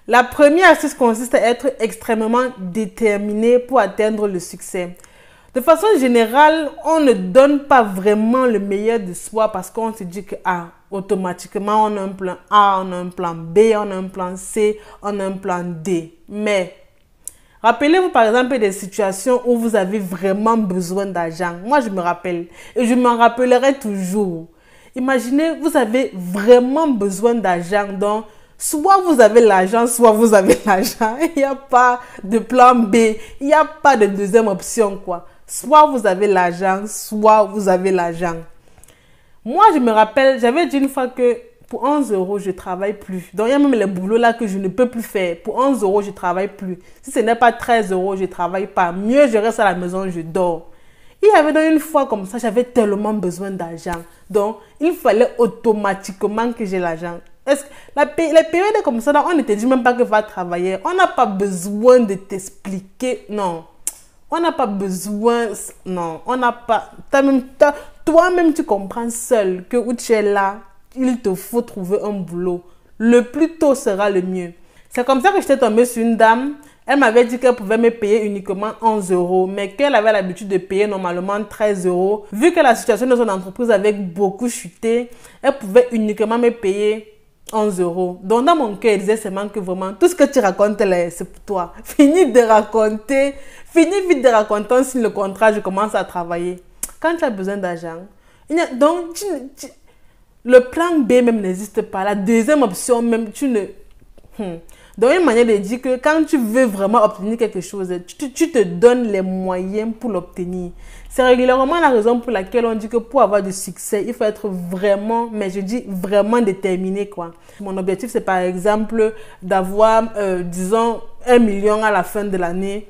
La première astuce consiste à être extrêmement déterminé pour atteindre le succès. De façon générale, on ne donne pas vraiment le meilleur de soi parce qu'on se dit que automatiquement, on a un plan A, on a un plan B, on a un plan C, on a un plan D. Mais rappelez-vous par exemple des situations où vous avez vraiment besoin d'argent. Moi, je me rappelle et je m'en rappellerai toujours. Imaginez, vous avez vraiment besoin d'argent, donc soit vous avez l'argent, soit vous avez l'argent. Il n'y a pas de plan B, il n'y a pas de deuxième option, quoi. Soit vous avez l'argent, soit vous avez l'argent. Moi, je me rappelle, j'avais dit une fois que pour 11 euros, je ne travaille plus. Donc, il y a même les boulots là que je ne peux plus faire. Pour 11 euros, je ne travaille plus. Si ce n'est pas 13 euros, je ne travaille pas. Mieux, je reste à la maison, je dors. Il y avait donc une fois comme ça, j'avais tellement besoin d'argent. Donc, il fallait automatiquement que j'ai l'argent. Est-ce que les périodes comme ça, on ne te dit même pas que va travailler. On n'a pas besoin de t'expliquer. Non. On n'a pas besoin. Non. On n'a pas. Toi-même, tu comprends seul que où tu es là, il te faut trouver un boulot. Le plus tôt sera le mieux. C'est comme ça que j'étais tombée sur une dame. Elle m'avait dit qu'elle pouvait me payer uniquement 11 euros, mais qu'elle avait l'habitude de payer normalement 13 euros. Vu que la situation de son entreprise avait beaucoup chuté, elle pouvait uniquement me payer 11 euros. Donc, dans mon cœur, elle disait seulement que vraiment, tout ce que tu racontes là, c'est pour toi. Finis vite de raconter, on signe le contrat, je commence à travailler. Quand tu as besoin d'argent, donc, le plan B même n'existe pas. La deuxième option même, tu ne... Donc, une manière de dire que quand tu veux vraiment obtenir quelque chose, tu te donnes les moyens pour l'obtenir. C'est régulièrement la raison pour laquelle on dit que pour avoir du succès, il faut être vraiment, mais je dis vraiment déterminé, quoi. Mon objectif, c'est par exemple d'avoir, disons, 1 million à la fin de l'année.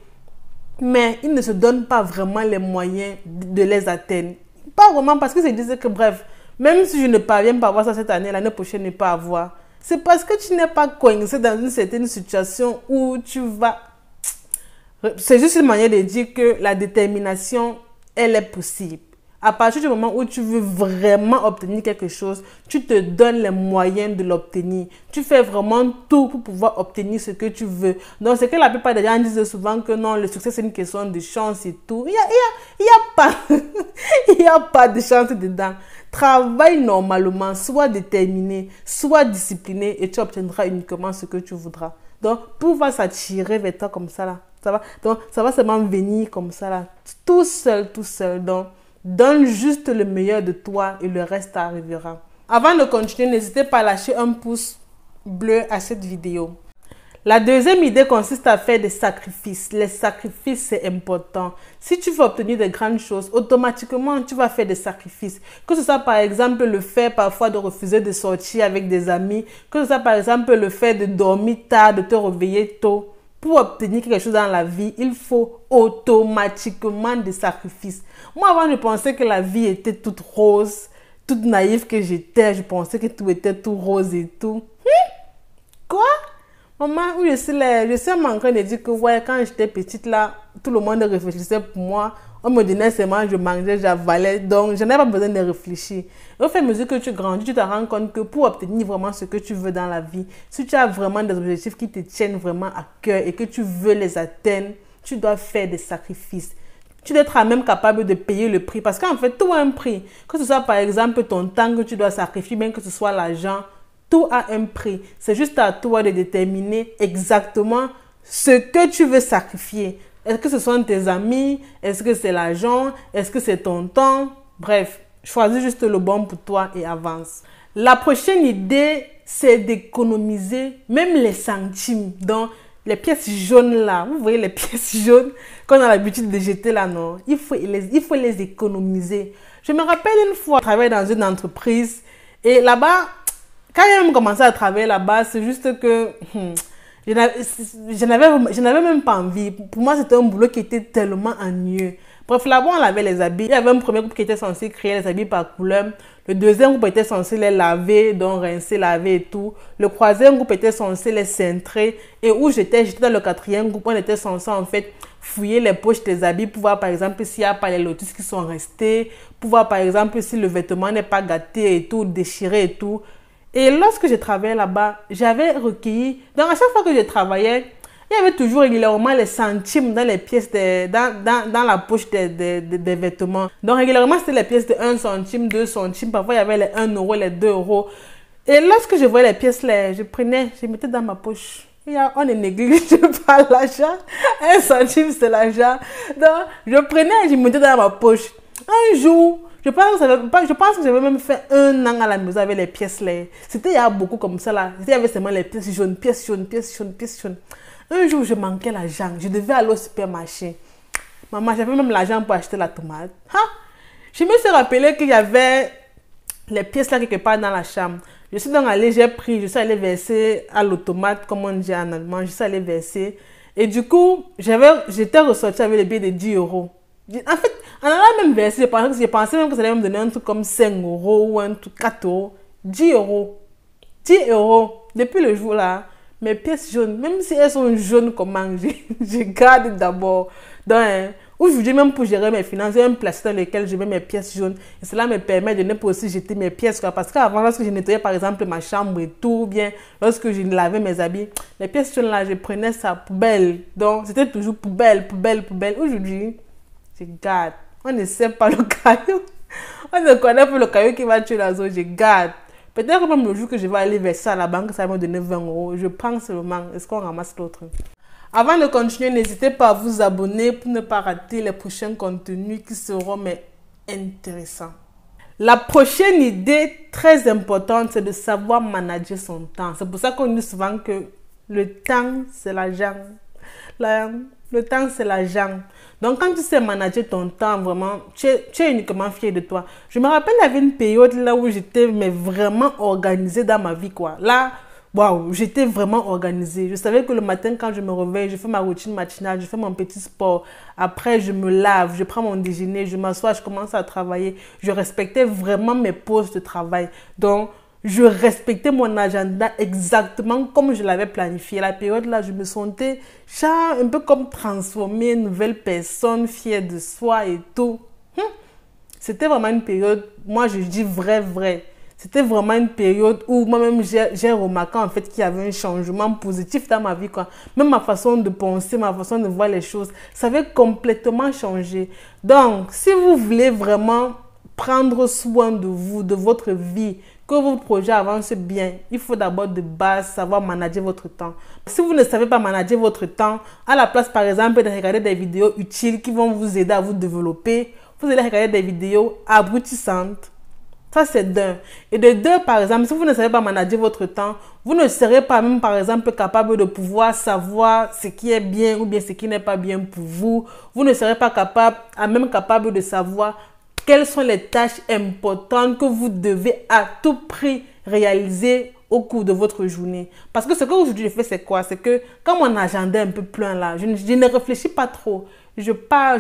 Mais il ne se donne pas vraiment les moyens de les atteindre. Pas vraiment parce que c'est disait que bref, même si je ne parviens pas à avoir ça cette année, l'année prochaine ne pas avoir. C'est parce que tu n'es pas coincé dans une certaine situation où tu vas... C'est juste une manière de dire que la détermination, elle est possible. À partir du moment où tu veux vraiment obtenir quelque chose, tu te donnes les moyens de l'obtenir. Tu fais vraiment tout pour pouvoir obtenir ce que tu veux. Donc, c'est que la plupart des gens disent souvent que non, le succès, c'est une question de chance et tout. Il y a pas, il y a pas de chance dedans. Travaille normalement, sois déterminé, sois discipliné et tu obtiendras uniquement ce que tu voudras. Donc, tout va s'attirer vers toi comme ça là. Donc, ça va seulement venir comme ça là. Tout seul. Donc, donne juste le meilleur de toi et le reste arrivera. Avant de continuer, n'hésitez pas à lâcher un pouce bleu à cette vidéo. La deuxième idée consiste à faire des sacrifices. Les sacrifices, c'est important. Si tu veux obtenir de grandes choses, automatiquement, tu vas faire des sacrifices. Que ce soit par exemple le fait parfois de refuser de sortir avec des amis, que ce soit par exemple le fait de dormir tard, de te réveiller tôt. Pour obtenir quelque chose dans la vie, il faut automatiquement des sacrifices. Moi, avant, je pensais que la vie était toute rose, toute naïve que j'étais. Je pensais que tout était tout rose et tout. Quoi? Maman, oui, je suis en train de dire que ouais, quand j'étais petite là, tout le monde réfléchissait pour moi. On me donnait seulement, je mangeais, j'avalais. Donc, je n'avais pas besoin de réfléchir. Et au fur et à mesure que tu grandis, tu te rends compte que pour obtenir vraiment ce que tu veux dans la vie, si tu as vraiment des objectifs qui te tiennent vraiment à cœur et que tu veux les atteindre, tu dois faire des sacrifices. Tu dois être même capable de payer le prix. Parce qu'en fait, tout a un prix. Que ce soit par exemple ton temps que tu dois sacrifier, même que ce soit l'argent, tout a un prix. C'est juste à toi de déterminer exactement ce que tu veux sacrifier. Est-ce que ce sont tes amis? Est-ce que c'est l'argent? Est-ce que c'est ton temps? Bref, choisis juste le bon pour toi et avance. La prochaine idée, c'est d'économiser même les centimes. Donc, les pièces jaunes là, vous voyez les pièces jaunes qu'on a l'habitude de jeter là, non? Il faut les économiser. Je me rappelle une fois, je travaillais dans une entreprise et là-bas, quand j'ai commencé à travailler là-bas, c'est juste que je n'avais même pas envie. Pour moi, c'était un boulot qui était tellement ennuyeux. Bref, là-bas, on lavait les habits. Il y avait un premier groupe qui était censé créer les habits par couleur. Le deuxième groupe était censé les laver, donc rincer, laver et tout. Le troisième groupe était censé les cintrer. Et où j'étais dans le quatrième groupe, on était censé en fait fouiller les poches des habits pour voir par exemple s'il n'y a pas les lotus qui sont restés, pour voir par exemple si le vêtement n'est pas gâté et tout, déchiré et tout. Et lorsque je travaillais là-bas, j'avais recueilli, donc à chaque fois que je travaillais, il y avait toujours régulièrement les centimes dans les pièces, dans la poche des vêtements. Donc régulièrement, c'était les pièces de 1 centime, 2 centimes. Parfois, il y avait les 1 euro, les 2 euros. Et lorsque je voyais les pièces là, je prenais, je mettais dans ma poche. On ne néglige pas l'argent. 1 centime, c'est l'argent. Donc, je prenais et je mettais dans ma poche. Un jour, je pense que j'avais même fait 1 an à la maison avec les pièces là. C'était il y a beaucoup comme ça là. Il y avait seulement les pièces jaunes, pièces jaunes, pièces jaunes, pièces jaunes. Un jour, je manquais l'argent. Je devais aller au supermarché. Maman, j'avais même l'argent pour acheter la tomate. Ha! Je me suis rappelé qu'il y avait les pièces là quelque part dans la chambre. Je suis donc allée, je suis allée verser à l'automate, comme on dit en allemand. Je suis allée verser. Et du coup, j'étais ressortie avec le billet de 10 euros. En fait, en allant même verser, je pensais même que ça allait me donner un truc comme 5 euros ou un truc 4 euros. 10 euros. 10 euros. Depuis le jour là, mes pièces jaunes, même si elles sont jaunes comment, je garde d'abord. Donc, aujourd'hui, même pour gérer mes finances, il y a un plastique dans lequel je mets mes pièces jaunes. Et cela me permet de ne pas aussi jeter mes pièces. Quoi. Parce qu'avant, lorsque je nettoyais par exemple ma chambre et tout, bien, lorsque je lavais mes habits, les pièces jaunes là, je prenais ça poubelle. Donc, c'était toujours poubelle, poubelle, poubelle. Aujourd'hui, je garde. On ne sait pas le caillou. On ne connaît pas le caillou qui va tuer la zone. Je garde. Peut-être que même le jour que je vais aller verser à la banque, ça va me donner 20 euros. Je prends seulement. Est-ce qu'on ramasse l'autre? Avant de continuer, n'hésitez pas à vous abonner pour ne pas rater les prochains contenus qui seront intéressants. La prochaine idée très importante, c'est de savoir manager son temps. C'est pour ça qu'on dit souvent que le temps, c'est l'argent. Le temps, c'est l'argent. Donc, quand tu sais manager ton temps, vraiment, tu es uniquement fier de toi. Je me rappelle, il y avait une période là où j'étais vraiment organisée dans ma vie, quoi. Là, waouh, j'étais vraiment organisée. Je savais que le matin, quand je me réveille, je fais ma routine matinale, je fais mon petit sport. Après, je me lave, je prends mon déjeuner, je m'assois, je commence à travailler. Je respectais vraiment mes pauses de travail. Donc, je respectais mon agenda exactement comme je l'avais planifié. La période là, je me sentais genre un peu comme transformée, une nouvelle personne, fière de soi et tout. C'était vraiment une période, moi je dis vrai. C'était vraiment une période où moi-même j'ai remarqué en fait qu'il y avait un changement positif dans ma vie, quoi. Même ma façon de penser, ma façon de voir les choses, ça avait complètement changé. Donc, si vous voulez vraiment prendre soin de vous, de votre vie, que vos projets avancent bien, il faut d'abord de base savoir manager votre temps. Si vous ne savez pas manager votre temps, à la place par exemple de regarder des vidéos utiles qui vont vous aider à vous développer, vous allez regarder des vidéos abrutissantes. Ça, c'est d'un. Et de deux, par exemple, si vous ne savez pas manager votre temps, vous ne serez pas même, par exemple, capable de pouvoir savoir ce qui est bien ou bien ce qui n'est pas bien pour vous. Vous ne serez pas capable de savoir quelles sont les tâches importantes que vous devez à tout prix réaliser au cours de votre journée. Parce que ce que aujourd'hui je fais, c'est quoi? C'est que quand mon agenda est un peu plein là, je ne réfléchis pas trop. Je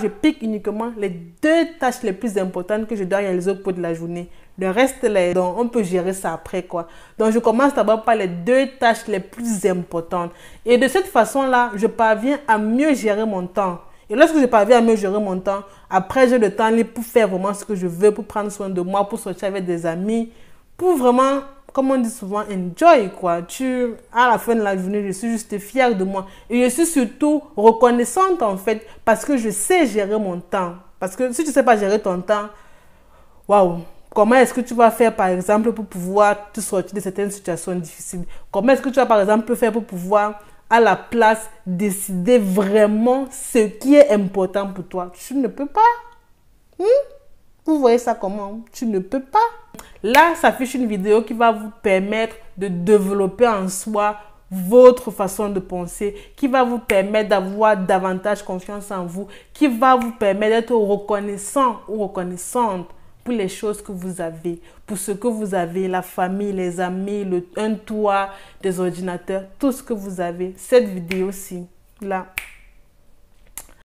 pique uniquement les 2 tâches les plus importantes que je dois réaliser au cours de la journée. Le reste, donc, on peut gérer ça après, quoi. Donc, je commence d'abord par les 2 tâches les plus importantes. Et de cette façon-là, je parviens à mieux gérer mon temps. Et lorsque je parviens à mieux gérer mon temps, après, j'ai le temps libre pour faire vraiment ce que je veux, pour prendre soin de moi, pour sortir avec des amis, pour vraiment, comme on dit souvent, enjoy, quoi. À la fin de la journée, je suis juste fière de moi. Et je suis surtout reconnaissante, en fait, parce que je sais gérer mon temps. Parce que si tu ne sais pas gérer ton temps, waouh! Comment est-ce que tu vas faire, par exemple, pour pouvoir te sortir de certaines situations difficiles? Comment est-ce que tu vas, par exemple, faire pour pouvoir, à la place, décider vraiment ce qui est important pour toi? Tu ne peux pas. Vous voyez ça comment? Tu ne peux pas. Là, s'affiche une vidéo qui va vous permettre de développer en soi votre façon de penser, qui va vous permettre d'avoir davantage confiance en vous, qui va vous permettre d'être reconnaissant ou reconnaissante pour les choses que vous avez, pour ce que vous avez, la famille, les amis, un toit, des ordinateurs, tout ce que vous avez. Cette vidéo-ci, là,